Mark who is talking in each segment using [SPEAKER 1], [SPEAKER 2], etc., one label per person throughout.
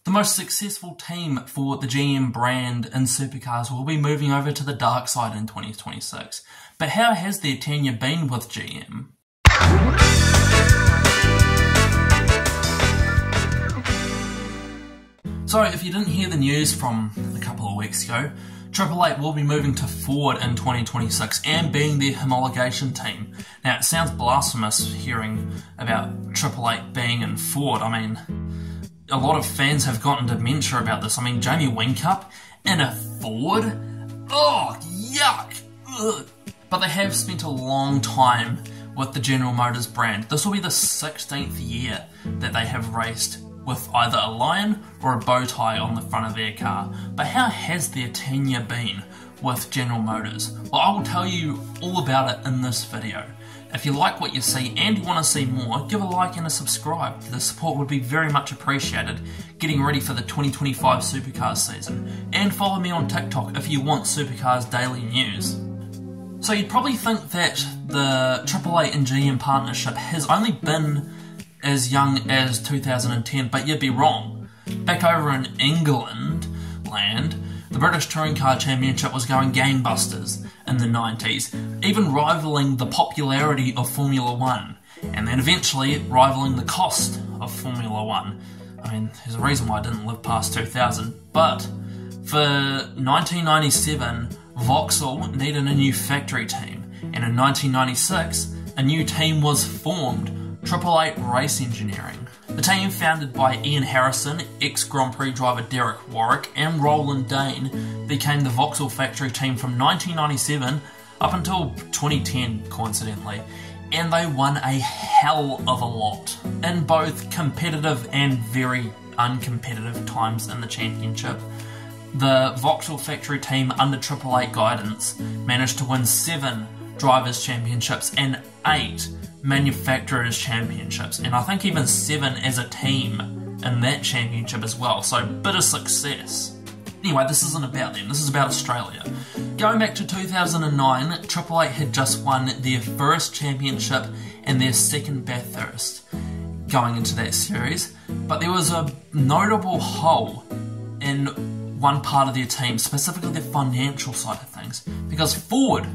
[SPEAKER 1] The most successful team for the GM brand in supercars will be moving over to the dark side in 2026. But how has their tenure been with GM? So if you didn't hear the news from a couple of weeks ago, Triple Eight will be moving to Ford in 2026 and being their homologation team. Now it sounds blasphemous hearing about Triple Eight being in Ford. I mean, a lot of fans have gotten dementia about this. I mean, Jamie Whincup in a Ford? Oh, yuck! Ugh. But they have spent a long time with the General Motors brand. This will be the 16th year that they have raced with either a lion or a bow tie on the front of their car. But how has their tenure been with General Motors? Well, I will tell you all about it in this video. If you like what you see and you want to see more, give a like and a subscribe. The support would be very much appreciated getting ready for the 2025 Supercars season. And follow me on TikTok if you want Supercars daily news. So you'd probably think that the Triple Eight and GM partnership has only been as young as 2010, but you'd be wrong. Back over in England land, the British Touring Car Championship was going gangbusters in the 90s, even rivaling the popularity of Formula One, and then eventually rivaling the cost of Formula One. I mean, there's a reason why I didn't live past 2000, but for 1997, Vauxhall needed a new factory team, and in 1996, a new team was formed, Triple Eight Race Engineering. The team, founded by Ian Harrison, ex-Grand Prix driver Derek Warwick, and Roland Dane, became the Vauxhall factory team from 1997 up until 2010, coincidentally, and they won a hell of a lot in both competitive and very uncompetitive times in the championship. The Vauxhall factory team under Triple Eight guidance managed to win 7 Drivers' Championships and 8 Manufacturers' Championships, and I think even 7 as a team in that championship as well, so bit of success. Anyway, this isn't about them, this is about Australia. Going back to 2009, Triple Eight had just won their first championship and their second Bathurst going into that series, but there was a notable hole in one part of their team, specifically the financial side of things, because Ford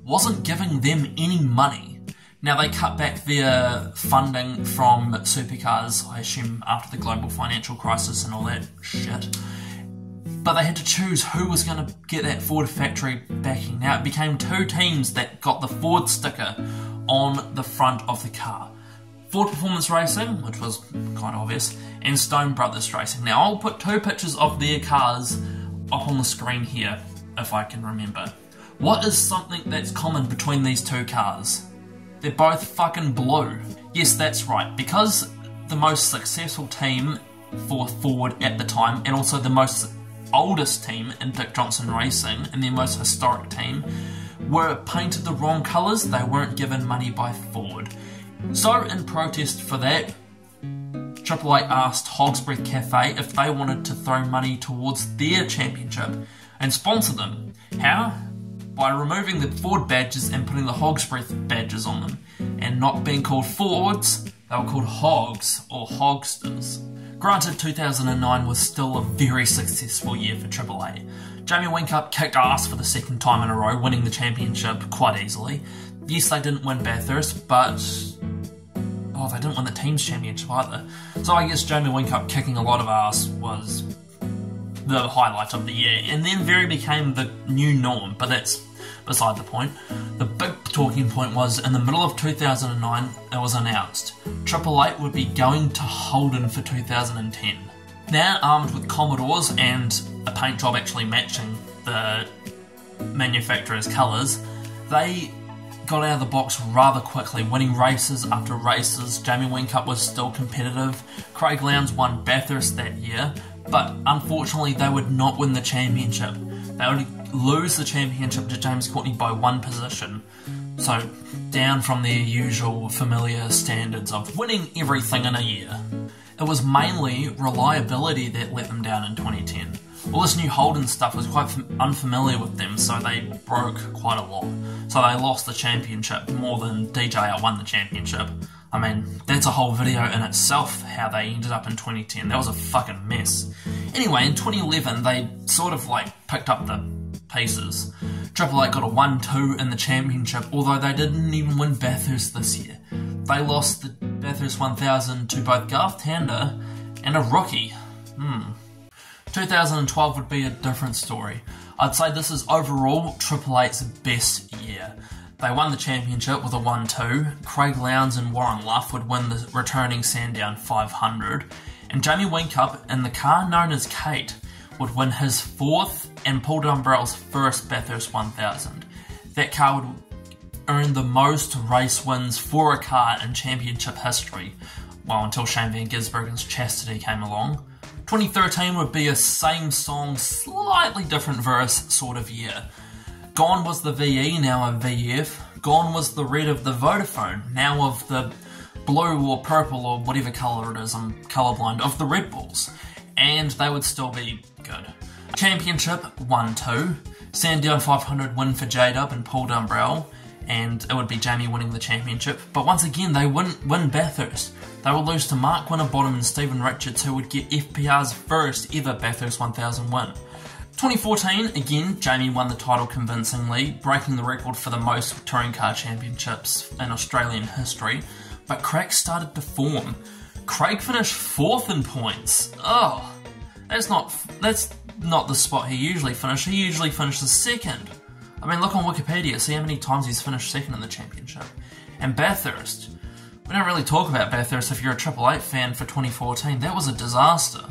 [SPEAKER 1] wasn't giving them any money. Now, they cut back their funding from supercars, I assume after the global financial crisis and all that shit, but they had to choose who was going to get that Ford factory backing. Now, it became 2 teams that got the Ford sticker on the front of the car. Ford Performance Racing, which was kind of obvious, and Stone Brothers Racing. Now, I'll put 2 pictures of their cars up on the screen here, if I can remember. What is something that's common between these 2 cars? They're both fucking blue. Yes, that's right, because the most successful team for Ford at the time, and also the most oldest team in Dick Johnson Racing, and their most historic team, were painted the wrong colours, they weren't given money by Ford. So, in protest for that, Triple Eight asked Hog's Breath Cafe if they wanted to throw money towards their championship and sponsor them. How? By removing the Ford badges and putting the Hog's Breath badges on them, and not being called Fords, they were called Hogs or Hogsters. Granted, 2009 was still a very successful year for Triple Eight. Jamie Whincup kicked ass for the 2nd time in a row, winning the championship quite easily. Yes, they didn't win Bathurst, but they didn't win the team's championship either. So I guess Jamie Whincup kicking a lot of ass was the highlight of the year, and then very became the new norm, but that's beside the point. The big talking point was, in the middle of 2009, it was announced Triple Eight would be going to Holden for 2010. Now armed with Commodores and a paint job actually matching the manufacturer's colours, they got out of the box rather quickly, winning races after races. Jamie Whincup was still competitive. Craig Lowndes won Bathurst that year, but unfortunately they would not win the championship. They would lose the championship to James Courtney by 1 position. So, down from their usual familiar standards of winning everything in a year. It was mainly reliability that let them down in 2010. All this new Holden stuff was quite unfamiliar with them, so they broke quite a lot. So they lost the championship more than DJR won the championship. I mean, that's a whole video in itself, how they ended up in 2010. That was a fucking mess. Anyway, in 2011, they sort of like picked up the pieces. Triple Eight got a 1-2 in the championship, although they didn't even win Bathurst this year. They lost the Bathurst 1000 to both Garth Tander and a rookie. 2012 would be a different story. I'd say this is overall Triple Eight's best year. They won the championship with a 1-2. Craig Lowndes and Warren Luff would win the returning Sandown 500. And Jamie Whincup, in the car known as Kate, would win his fourth and Paul Dumbrell's first Bathurst 1000. That car would earn the most race wins for a car in championship history, well, until Shane Van Gisbergen's Chastity came along. 2013 would be a same song, slightly different verse sort of year. Gone was the VE, now a VF. Gone was the red of the Vodafone, now of the blue or purple or whatever colour it is, I'm colourblind, of the Red Bulls. And they would still be good. Championship 1-2. Sandown 500 win for J-Dub and Paul Dumbrell, and it would be Jamie winning the championship. But once again, they wouldn't win Bathurst. They would lose to Mark Winterbottom and Stephen Richards, who would get FPR's first ever Bathurst 1000 win. 2014, again, Jamie won the title convincingly, breaking the record for the most touring car championships in Australian history, but Craig started to form. Craig finished 4th in points. Oh, that's not the spot he usually finished. He usually finishes 2nd. I mean, look on Wikipedia, see how many times he's finished 2nd in the championship. And Bathurst. We don't really talk about Bathurst if you're a Triple Eight fan for 2014. That was a disaster.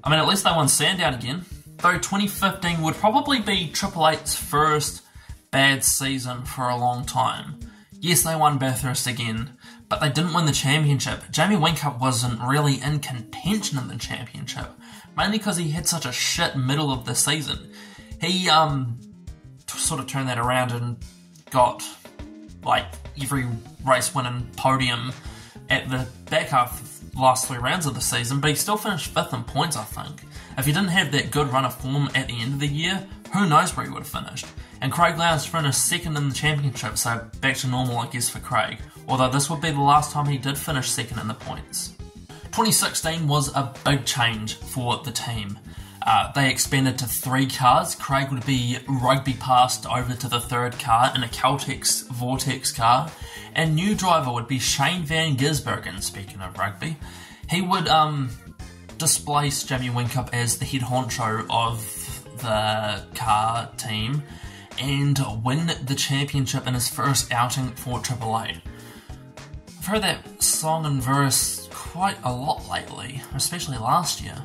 [SPEAKER 1] I mean, at least they won Sandown again. Though 2015 would probably be Triple Eight's first bad season for a long time. Yes, they won Bathurst again, but they didn't win the championship. Jamie Whincup wasn't really in contention in the championship, mainly because he had such a shit middle of the season. He sort of turned that around and got like every race winning podium at the back half of the last 3 rounds of the season, but he still finished 5th in points, I think. If he didn't have that good run of form at the end of the year, who knows where he would have finished. And Craig Lowndes finished 2nd in the championship, so back to normal I guess for Craig, although this would be the last time he did finish 2nd in the points. 2016 was a big change for the team. They expanded to 3 cars. Craig would be rugby passed over to the 3rd car in a Caltex Vortex car, and new driver would be Shane Van Gisbergen, speaking of rugby. He would displace Jamie Whincup as the head honcho of the car team and win the championship in his first outing for Triple Eight. I've heard that song and verse quite a lot lately, especially last year.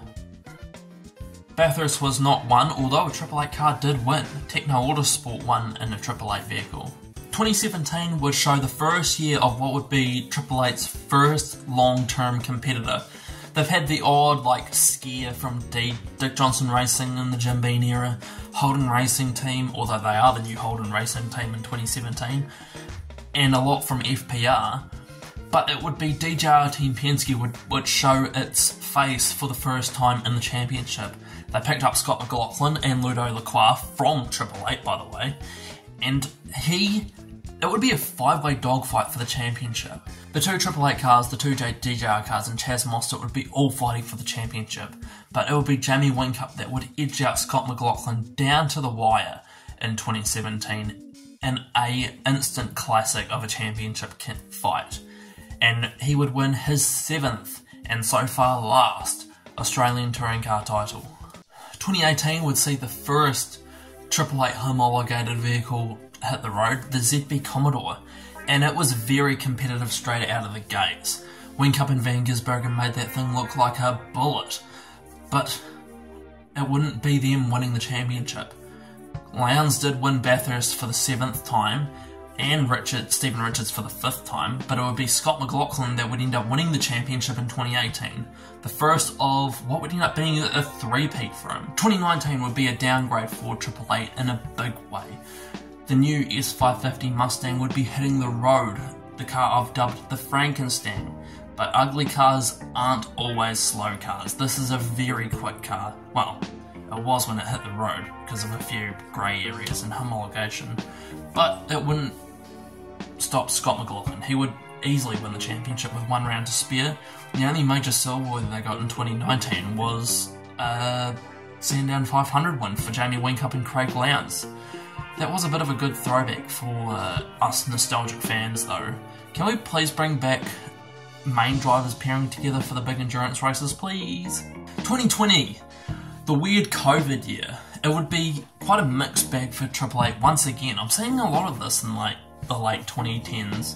[SPEAKER 1] Bathurst was not won, although a Triple Eight car did win. Techno Autosport won in a Triple Eight vehicle. 2017 would show the first year of what would be Triple Eight's first long-term competitor. They've had the odd, scare from Dick Johnson Racing in the Jim Beam era, Holden Racing Team, although they are the new Holden Racing Team in 2017, and a lot from FPR. But it would be DJR Team Penske would show its face for the first time in the championship. They picked up Scott McLaughlin and Ludo Lacroix from Triple Eight, by the way, and it would be a 5-way dogfight for the championship. The 2 Triple Eight cars, the 2 DJR cars, and Chaz Mostert would be all fighting for the championship, but it would be Jamie Whincup that would edge out Scott McLaughlin down to the wire in 2017 in a instant classic of a championship fight. And he would win his 7th, and so far last, Australian touring car title. 2018 would see the first Triple Eight homologated vehicle hit the road, the ZB Commodore, and it was very competitive straight out of the gates. Whincup and Van Gisbergen made that thing look like a bullet, but it wouldn't be them winning the championship. Lowndes did win Bathurst for the 7th time, and Stephen Richards for the 5th time, but it would be Scott McLaughlin that would end up winning the championship in 2018. The first of what would end up being a 3-peat for him. 2019 would be a downgrade for Triple Eight in a big way. The new S550 Mustang would be hitting the road, the car I've dubbed the Frankenstein. But ugly cars aren't always slow cars. This is a very quick car. Well, it was when it hit the road, because of a few grey areas and homologation. But it wouldn't stop Scott McLaughlin. He would easily win the championship with 1 round to spare. The only major silverware that they got in 2019 was a Sandown 500 win for Jamie Whincup and Craig Lowndes. That was a bit of a good throwback for us nostalgic fans though. Can we please bring back main drivers pairing together for the big endurance races, please? 2020, the weird COVID year. It would be quite a mixed bag for Triple Eight once again. I'm seeing a lot of this in like the late 2010s.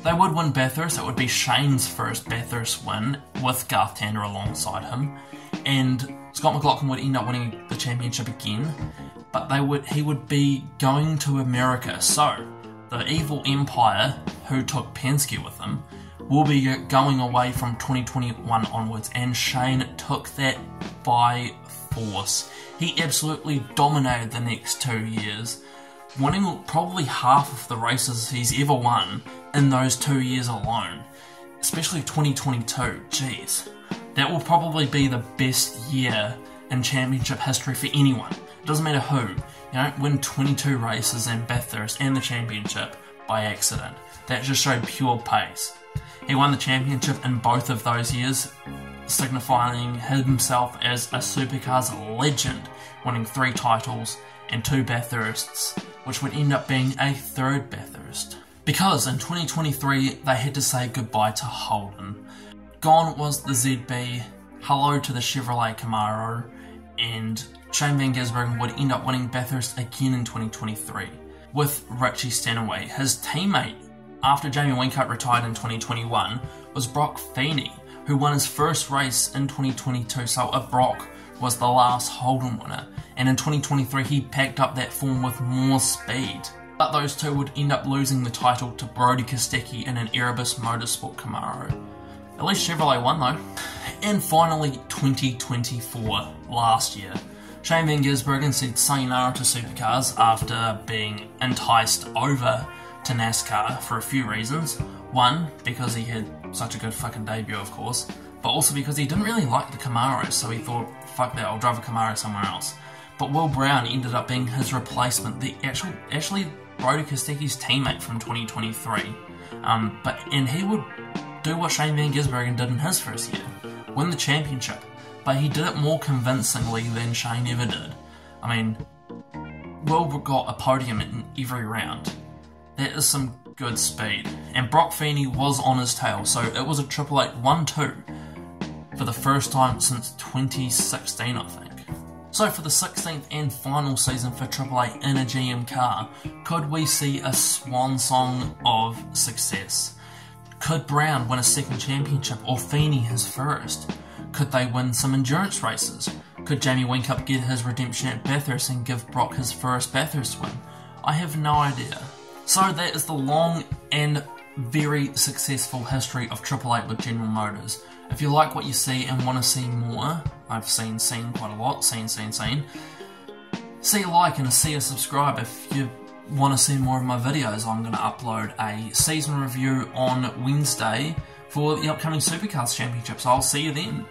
[SPEAKER 1] They would win Bathurst. It would be Shane's first Bathurst win with Garth Tander alongside him, and Scott McLaughlin would end up winning the championship again. But he would be going to America. So the evil empire who took Penske with them will be going away from 2021 onwards, and Shane took that by force. He absolutely dominated the next 2 years, winning probably half of the races he's ever won in those 2 years alone. Especially 2022, jeez. That will probably be the best year in championship history for anyone. It doesn't matter who. You don't win 22 races in Bathurst and the championship by accident. That just showed pure pace. He won the championship in both of those years, signifying himself as a Supercars legend, winning 3 titles and 2 Bathursts, which would end up being a 3rd Bathurst. Because in 2023 they had to say goodbye to Holden. Gone was the ZB, hello to the Chevrolet Camaro, and Shane Van Gisbergen would end up winning Bathurst again in 2023 with Richie Stanaway. His teammate after Jamie Whincup retired in 2021 was Brock Feeney, who won his first race in 2022, so Brock was the last Holden winner, and in 2023 he packed up that form with more speed. But those two would end up losing the title to Brody Kostecki in an Erebus Motorsport Camaro. At least Chevrolet won though. And finally 2024, last year. Shane Van Gisbergen said sayonara to Supercars after being enticed over to NASCAR for a few reasons. One, because he had such a good fucking debut, of course, but also because he didn't really like the Camaro, so he thought, fuck that, I'll drive a Camaro somewhere else. But Will Brown ended up being his replacement, actually Brody Kostecki's teammate from 2023. And he would do what Shane Van Gisbergen did in his first year, win the championship, but he did it more convincingly than Shane ever did. I mean, Will got a podium in every round. That is some good speed. And Brock Feeney was on his tail, so it was a Triple Eight 1-2 for the first time since 2016, I think. So for the 16th and final season for Triple Eight in a GM car, could we see a swan song of success? Could Brown win a second championship or Feeney his first? Could they win some endurance races? Could Jamie Whincup get his redemption at Bathurst and give Brock his first Bathurst win? I have no idea. So that is the long and very successful history of Triple Eight with General Motors. If you like what you see and want to see more, I've seen quite a lot, see a like and see a subscribe. If you want to see more of my videos, I'm going to upload a season review on Wednesday for the upcoming Supercars Championship, so I'll see you then.